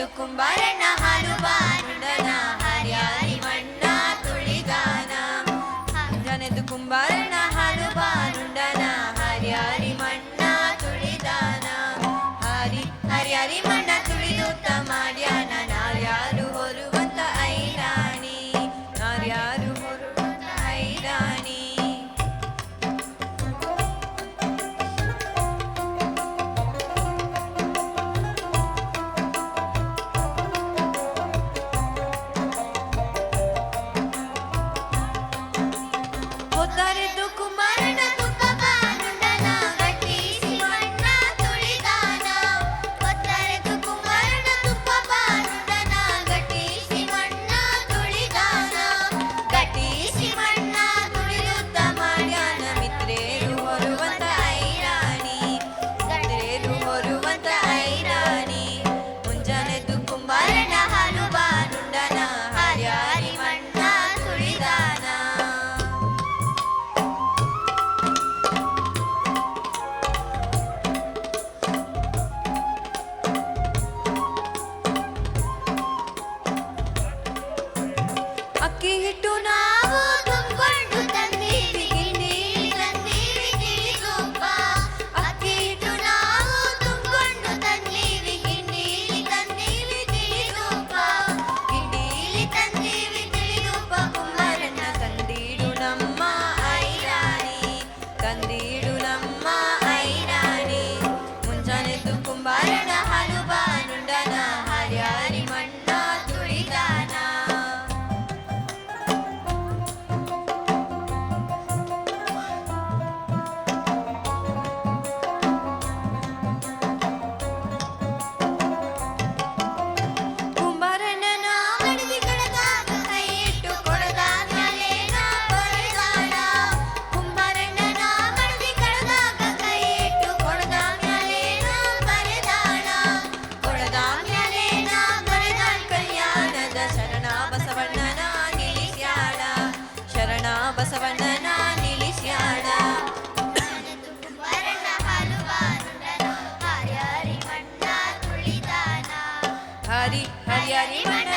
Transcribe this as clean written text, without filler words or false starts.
ಮುಂಜಾನೆದ್ದು ಕುಂಬಾರಣ್ಣ ಹಾಲು ಬಾನುಂಡನ ಹರ್ಯಾರಿ ಮಣ್ಣ ತುಳಿದಾನ ಮುಂಜಾನೆದ್ದು ಕುಂಬಾರಣ್ಣ ಹಾಲು ಬಾನುಂಡನ ಹರ್ಯಾರಿ ಮಣ್ಣ ತುಳಿದಾನ ಹರ್ಯಾರಿ ಮಣ್ಣ ತುಳಿದುತ್ತ ಮಾಡ್ಯಾನ ನಾರ್ಯಾರು ಹೊರುವಂತ ಐರಾಣಿ ನಾರ್ಯಾರು ಹೊರುವಂತ ಐರಾಣಿ ಹೊತ್ತರೆದ್ದು ಕುಮಾರನ ತುಪ್ಪ ಬಾನುಂಡನ ಗಟ್ಟಿಸಿ ಮಣ್ಣ ತುಳಿದಾನ ಹೊತ್ತರೆದ್ದು ಕುಮಾರನ ತುಪ್ಪ ಬಾನುಂಡನ ಗಟ್ಟಿಸಿ ಮಣ್ಣ ತುಳಿದಾನ ಗಟ್ಟಿಸಿ ಮಣ್ಣ ತುಳಿದುತ್ತ ಮಾಡ್ಯಾನ ಮಿತ್ರೇರು ಹೊರುವಂತ ಐರಾಣಿ ಮಿತ್ರೇರು ಹೊರುವಂತ ಐರಾಣಿ ಮುಂಜಾನೆದ್ದು ಕುಂಬಾರನ ಹಾಲು ಬಾನುಂಡನ ಹರ್ಯಾರಿ ಮಣ್ಣ ತುಳಿದಾನ ಅಕ್ಕಿ ಹಿಟ್ಟು ನಾವು ತುಂಬಿಕೊಂಡು ತಂದೀವಿ ಗಿಂಡೀಲಿ ತಂದೀವಿ ತಿಳಿ ತುಪ್ಪ ಅಕ್ಕಿ ಹಿಟ್ಟು ನಾವು ತುಂಬಿಕೊಂಡು ತಂದೀವಿ ಗಿಂಡೀಲಿ ತಂದೀವಿ ತಿಳಿ ತುಪ್ಪ ಗಿಂಡೀಲಿ ತಂದೀವಿ ತಿಳಿ ತುಪ್ಪ ಕುಂಬಾರಣ್ಣ ತಂದೀಡು ನಮ್ಮ ಐರಾಣಿ ತಂದೀಡು ನಮ್ಮ ಐರಾಣಿ ಮುಂಜಾನೆದ್ದು ಕುಂಬಾರಣ್ಣ ಹಾಲು ಬಾನುಂಡನ ಹರ್ಯಾರಿ ಮಣ್ಣ ತುಳಿದಾನ ಕುಂಬಾರಣ್ಣನ ಮಡದಿ ಕಡದಾಗ ಕೈ ಇಟ್ಟು ಕೊಡದಾದ್ಮೇಲೇನ ಬರೆದಾಳ ಕುಂಬಾರಣ್ಣನ ಮಡದಿ ಕಡದಾಗ ಕೈ ಇಟ್ಟು ಕೊಡದಾದ್ಮೇಲೇನ ಬರೆದಾಳ ಕೊಡದಾದ್ಮೇಲೇನ ಬರೆದಾಳ ಕಲ್ಯಾಣದ ಶರಣ ಬಸವಣ್ಣನ ನಿಲ್ಲಿಸ್ಯಾಳ ಶರಣ ಬಸವಣ್ಣನ ನಿಲ್ಲಿಸ್ಯಾಳ ಕುಂಬಾರಣ್ಣ ಹಾಲು ಬಾನುಂಡನ ಹರ್ಯಾರಿ ಮಣ್ಣ ತುಳಿದಾನ ಹರ್ಯಾರಿ ಮಣ್ಣ